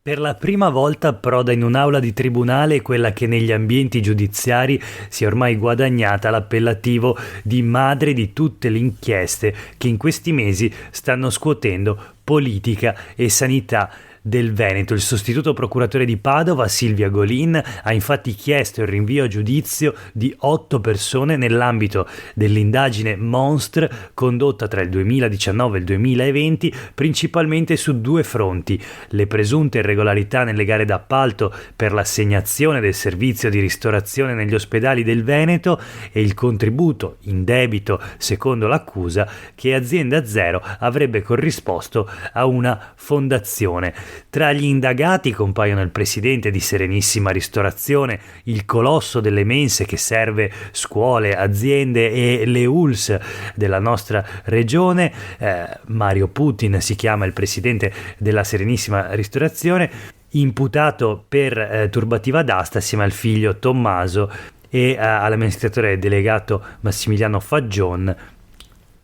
Per la prima volta approda in un'aula di tribunale quella che negli ambienti giudiziari si è ormai guadagnata l'appellativo di madre di tutte le inchieste che in questi mesi stanno scuotendo politica e sanità del Veneto. Il sostituto procuratore di Padova, Silvia Golin, ha infatti chiesto il rinvio a giudizio di 8 persone nell'ambito dell'indagine Monstre condotta tra il 2019 e il 2020, principalmente su 2 fronti: le presunte irregolarità nelle gare d'appalto per l'assegnazione del servizio di ristorazione negli ospedali del Veneto e il contributo indebito, secondo l'accusa, che Azienda Zero avrebbe corrisposto a una fondazione. Tra gli indagati compaiono il presidente di Serenissima Ristorazione, il colosso delle mense che serve scuole, aziende e le ULSS della nostra regione. Mario Putin si chiama il presidente della Serenissima Ristorazione, imputato per turbativa d'asta assieme al figlio Tommaso e all'amministratore delegato Massimiliano Faggion,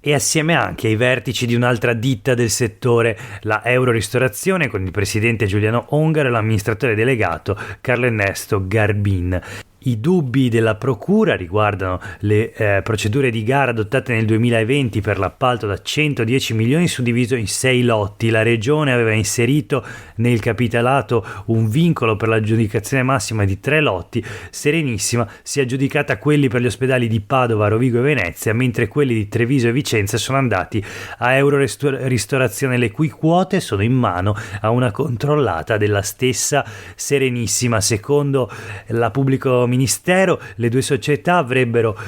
e assieme anche ai vertici di un'altra ditta del settore, la Euroristorazione, con il presidente Giuliano Ongaro e l'amministratore delegato Carlo Ernesto Garbin. I dubbi della procura riguardano le procedure di gara adottate nel 2020 per l'appalto da 110 milioni suddiviso in 6 lotti. La regione aveva inserito nel capitolato un vincolo per l'aggiudicazione massima di 3 lotti. Serenissima si è aggiudicata quelli per gli ospedali di Padova, Rovigo e Venezia, mentre quelli di Treviso e Vicenza sono andati a Euroristorazione, le cui quote sono in mano a una controllata della stessa Serenissima. Secondo la pubblico ministero, le 2 società avrebbero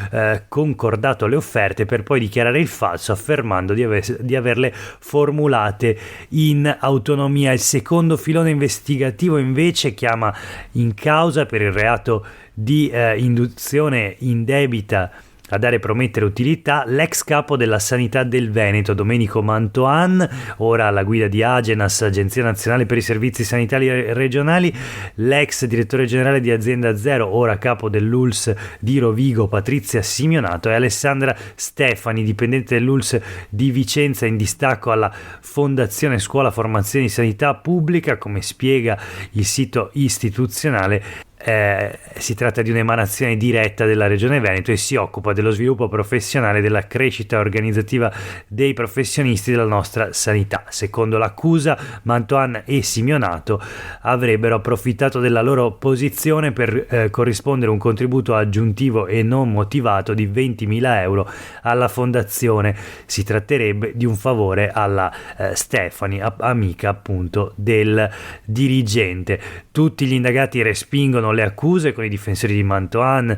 concordato le offerte per poi dichiarare il falso, affermando di averle formulate in autonomia. Il secondo filone investigativo invece chiama in causa per il reato di induzione indebita a dare promettere utilità l'ex capo della sanità del Veneto, Domenico Mantoan, ora alla guida di Agenas, Agenzia Nazionale per i Servizi Sanitari Regionali, l'ex direttore generale di Azienda Zero, ora capo dell'ULSS di Rovigo, Patrizia Simionato, e Alessandra Stefani, dipendente dell'ULSS di Vicenza in distacco alla Fondazione Scuola Formazione di Sanità Pubblica, come spiega il sito istituzionale. Si tratta di un'emanazione diretta della Regione Veneto e si occupa dello sviluppo professionale e della crescita organizzativa dei professionisti della nostra sanità. Secondo l'accusa, Mantoan e Simionato avrebbero approfittato della loro posizione per corrispondere un contributo aggiuntivo e non motivato di 20.000 euro alla fondazione. Si tratterebbe di un favore alla Stefani, amica appunto del dirigente. Tutti gli indagati respingono le accuse, con i difensori di Mantoan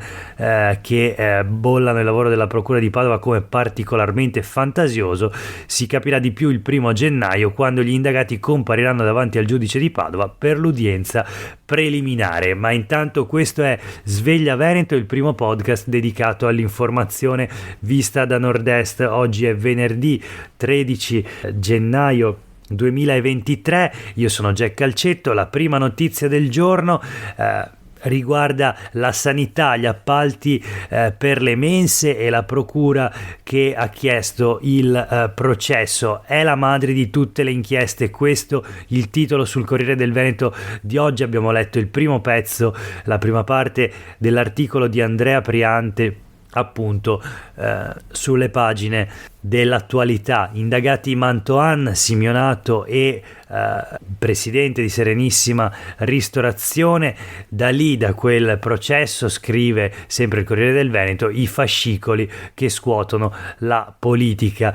che bollano il lavoro della procura di Padova come particolarmente fantasioso. Si capirà di più il 1 gennaio, quando gli indagati compariranno davanti al giudice di Padova per l'udienza preliminare. Ma intanto questo è Sveglia Veneto, il primo podcast dedicato all'informazione vista da Nord-Est. Oggi è venerdì 13 gennaio 2023, io sono Jack Calcetto. La prima notizia del giorno riguarda la sanità, gli appalti per le mense e la procura che ha chiesto il processo. È la madre di tutte le inchieste, questo il titolo sul Corriere del Veneto di oggi. Abbiamo letto il primo pezzo, la prima parte dell'articolo di Andrea Priante, appunto sulle pagine dell'Attualità. Indagati Mantoan, Simionato e presidente di Serenissima Ristorazione. Da lì, da quel processo, scrive sempre il Corriere del Veneto, i fascicoli che scuotono la politica.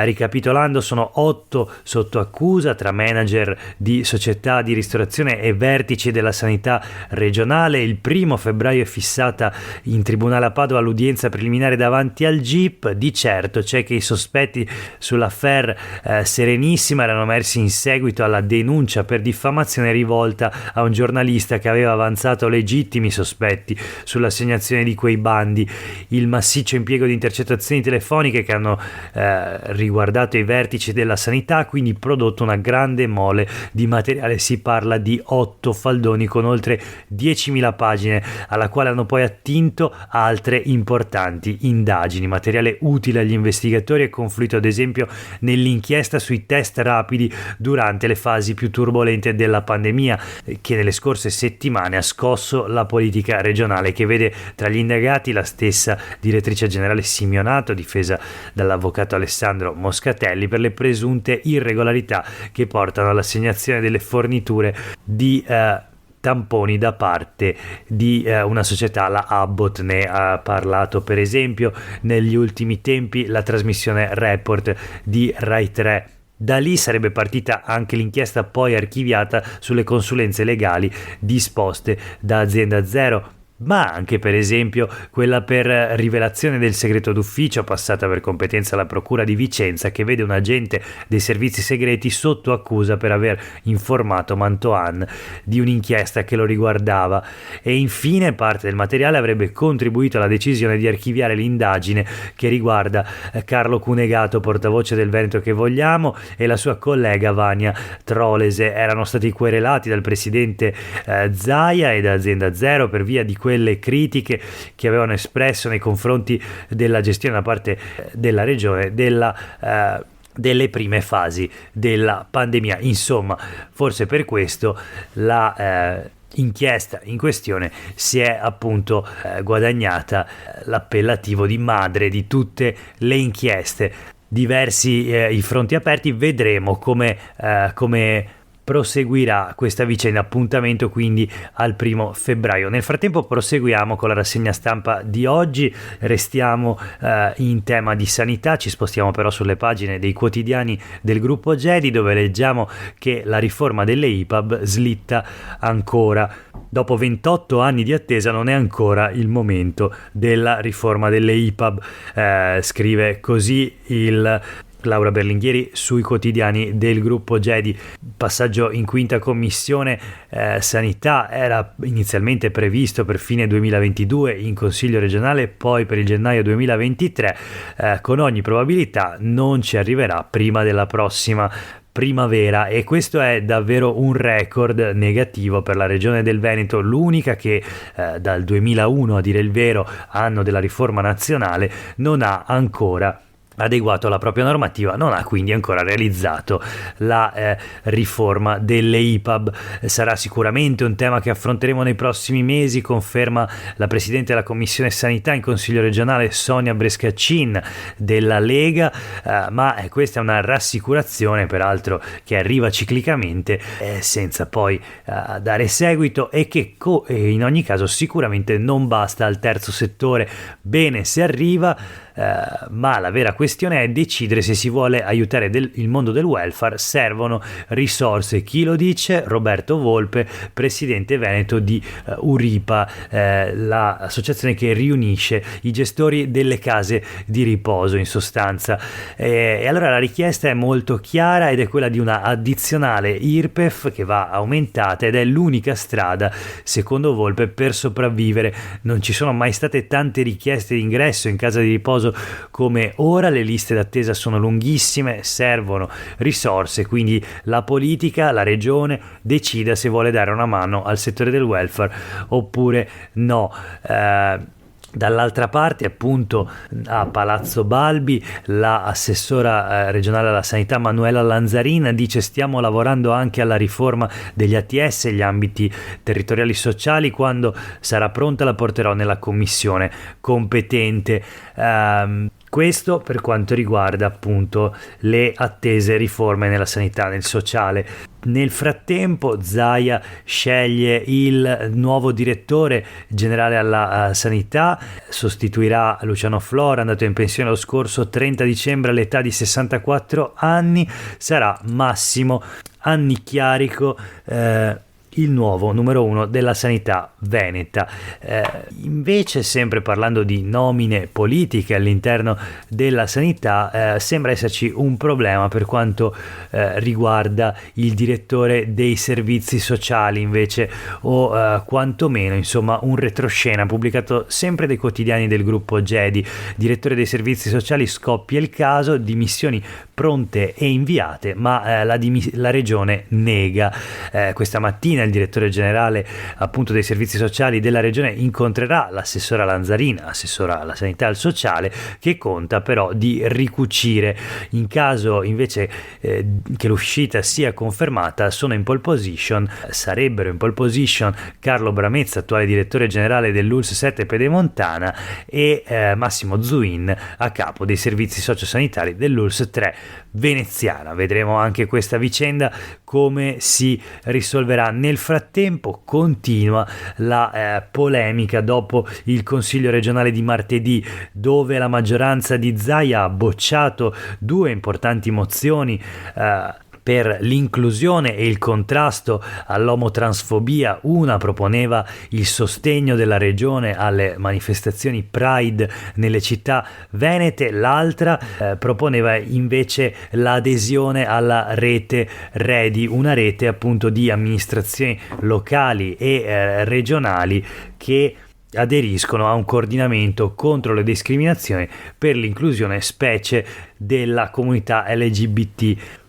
Ricapitolando, sono 8 sotto accusa tra manager di società di ristorazione e vertici della sanità regionale. Il 1 febbraio è fissata in tribunale a Padova l'udienza preliminare davanti al GIP. Di certo c'è che i sospetti sull'affaire Serenissima erano emersi in seguito alla denuncia per diffamazione rivolta a un giornalista che aveva avanzato legittimi sospetti sull'assegnazione di quei bandi. Il massiccio impiego di intercettazioni telefoniche che hanno riguardato i vertici della sanità ha quindi prodotto una grande mole di materiale. Si parla di 8 faldoni con oltre 10.000 pagine, alla quale hanno poi attinto altre importanti indagini, materiale utile agli investigatori superiori è confluito ad esempio nell'inchiesta sui test rapidi durante le fasi più turbolente della pandemia, che nelle scorse settimane ha scosso la politica regionale, che vede tra gli indagati la stessa direttrice generale Simionato, difesa dall'avvocato Alessandro Moscatelli per le presunte irregolarità che portano all'assegnazione delle forniture di tamponi da parte di una società, la Abbott. Ne ha parlato per esempio negli ultimi tempi la trasmissione Report di Rai 3. Da lì sarebbe partita anche l'inchiesta poi archiviata sulle consulenze legali disposte da Azienda Zero, ma anche per esempio quella per rivelazione del segreto d'ufficio passata per competenza alla Procura di Vicenza, che vede un agente dei servizi segreti sotto accusa per aver informato Mantoan di un'inchiesta che lo riguardava. E infine parte del materiale avrebbe contribuito alla decisione di archiviare l'indagine che riguarda Carlo Cunegato, portavoce del Veneto che vogliamo, e la sua collega Vania Trolese. Erano stati querelati dal presidente Zaia e da Azienda Zero per via di quelle critiche che avevano espresso nei confronti della gestione da parte della regione delle prime fasi della pandemia. Insomma, forse per questo la inchiesta in questione si è appunto guadagnata l'appellativo di madre di tutte le inchieste. Diversi i fronti aperti, vedremo come proseguirà questa vicenda. Appuntamento quindi al 1 febbraio. Nel frattempo proseguiamo con la rassegna stampa di oggi, restiamo in tema di sanità, ci spostiamo però sulle pagine dei quotidiani del gruppo Gedi, dove leggiamo che la riforma delle IPAB slitta ancora. Dopo 28 anni di attesa non è ancora il momento della riforma delle IPAB, scrive così Laura Berlinghieri sui quotidiani del gruppo Gedi. Passaggio in quinta commissione sanità era inizialmente previsto per fine 2022 in Consiglio regionale, poi per il gennaio 2023. Con ogni probabilità non ci arriverà prima della prossima primavera, e questo è davvero un record negativo per la regione del Veneto, l'unica che dal 2001, a dire il vero, anno della riforma nazionale, non ha ancora adeguato la propria normativa, non ha quindi ancora realizzato la riforma delle IPAB. Sarà sicuramente un tema che affronteremo nei prossimi mesi, conferma la Presidente della Commissione Sanità in Consiglio regionale Sonia Brescaccin della Lega, ma questa è una rassicurazione peraltro che arriva ciclicamente senza poi dare seguito, e che in ogni caso sicuramente non basta al terzo settore. Bene se arriva, ma la vera questione è decidere se si vuole aiutare il mondo del welfare. Servono risorse. Chi lo dice? Roberto Volpe, presidente veneto di Uripa, l'associazione che riunisce i gestori delle case di riposo in sostanza. E allora la richiesta è molto chiara ed è quella di una addizionale IRPEF che va aumentata, ed è l'unica strada, secondo Volpe, per sopravvivere. Non ci sono mai state tante richieste di ingresso in casa di riposo come ora, le liste d'attesa sono lunghissime, servono risorse, quindi la politica, la regione decida se vuole dare una mano al settore del welfare oppure no. Dall'altra parte, appunto, a Palazzo Balbi, l'assessora regionale alla sanità Manuela Lanzarin dice: stiamo lavorando anche alla riforma degli ATS, gli ambiti territoriali sociali. Quando sarà pronta la porterò nella commissione competente. Questo per quanto riguarda appunto le attese riforme nella sanità, nel sociale. Nel frattempo Zaia sceglie il nuovo direttore generale alla sanità, sostituirà Luciano Flora, andato in pensione lo scorso 30 dicembre all'età di 64 anni. Sarà Massimo Annicchiarico, il nuovo numero 1 della sanità veneta. Invece, sempre parlando di nomine politiche all'interno della sanità, sembra esserci un problema per quanto riguarda il direttore dei servizi sociali, invece, o quantomeno insomma un retroscena pubblicato sempre dai quotidiani del gruppo Gedi. Direttore dei servizi sociali, scoppia il caso, dimissioni pronte e inviate, ma la regione nega. Questa mattina il direttore generale appunto dei servizi sociali della regione incontrerà l'assessora Lanzarina, assessora alla sanità e al sociale, che conta però di ricucire. In caso invece che l'uscita sia confermata, sarebbero in pole position Carlo Bramezza, attuale direttore generale dell'ULSS 7 Pedemontana, e Massimo Zuin, a capo dei servizi sociosanitari dell'ULSS 3 veneziana. Vedremo anche questa vicenda come si risolverà. Nel frattempo continua la polemica dopo il Consiglio regionale di martedì, dove la maggioranza di Zaia ha bocciato due importanti mozioni per l'inclusione e il contrasto all'omotransfobia. Una proponeva il sostegno della regione alle manifestazioni Pride nelle città venete, l'altra proponeva invece l'adesione alla rete REDI, una rete appunto di amministrazioni locali e regionali che aderiscono a un coordinamento contro le discriminazioni per l'inclusione specie della comunità LGBTQI+.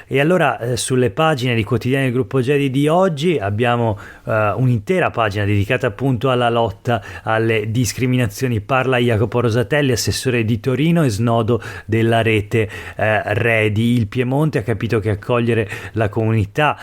E allora sulle pagine di quotidiani del gruppo Gedi di oggi abbiamo un'intera pagina dedicata appunto alla lotta alle discriminazioni. Parla Jacopo Rosatelli, assessore di Torino e snodo della rete REDI. Il Piemonte ha capito che accogliere la comunità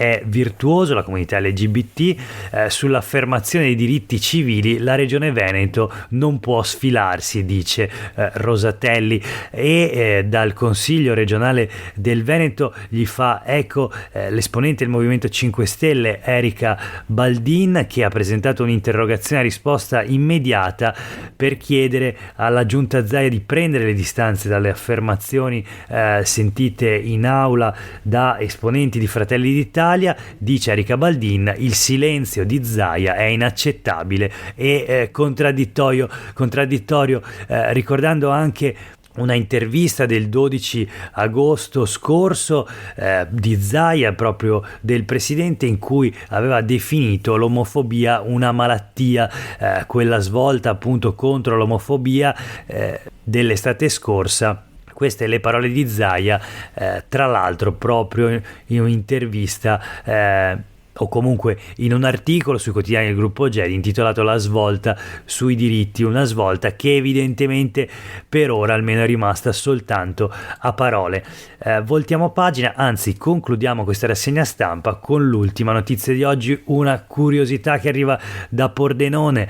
è virtuoso, la comunità LGBT. Sull'affermazione dei diritti civili la Regione Veneto non può sfilarsi, dice Rosatelli, e dal Consiglio regionale del Veneto gli fa eco l'esponente del Movimento 5 Stelle Erika Baldin, che ha presentato un'interrogazione a risposta immediata per chiedere alla Giunta Zaia di prendere le distanze dalle affermazioni sentite in aula da esponenti di Fratelli d'Italia. Dice Erika Baldin: il silenzio di Zaia è inaccettabile e contraddittorio, ricordando anche una intervista del 12 agosto scorso di Zaia, proprio del presidente, in cui aveva definito l'omofobia una malattia, quella svolta appunto contro l'omofobia dell'estate scorsa. Queste le parole di Zaia, tra l'altro proprio in un'intervista o comunque in un articolo sui quotidiani del gruppo Gedi intitolato La svolta sui diritti, una svolta che evidentemente per ora almeno è rimasta soltanto a parole. Voltiamo pagina, anzi concludiamo questa rassegna stampa con l'ultima notizia di oggi, una curiosità che arriva da Pordenone.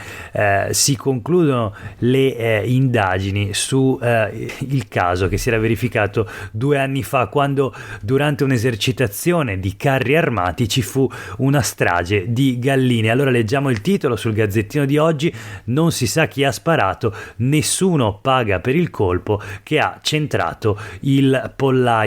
Si concludono le indagini su il caso che si era verificato 2 anni fa, quando durante un'esercitazione di carri armati ci fu una strage di galline. Allora leggiamo il titolo sul Gazzettino di oggi: non si sa chi ha sparato, nessuno paga per il colpo che ha centrato il pollaio.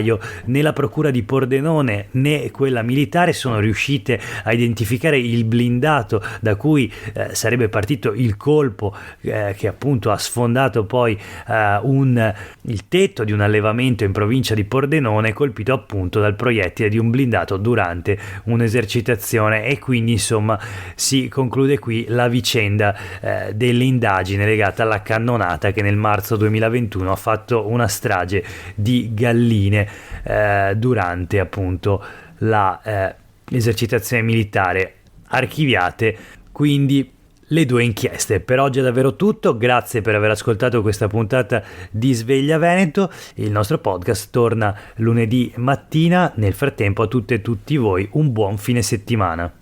Nella procura di Pordenone né quella militare sono riuscite a identificare il blindato da cui sarebbe partito il colpo che appunto ha sfondato poi il tetto di un allevamento in provincia di Pordenone, colpito appunto dal proiettile di un blindato durante un'esercitazione. E quindi insomma si conclude qui la vicenda dell'indagine legata alla cannonata che nel marzo 2021 ha fatto una strage di galline durante appunto la esercitazione militare. Archiviate quindi le 2 inchieste. Per oggi è davvero tutto, grazie per aver ascoltato questa puntata di Sveglia Veneto. Il nostro podcast torna lunedì mattina. Nel frattempo a tutte e tutti voi un buon fine settimana.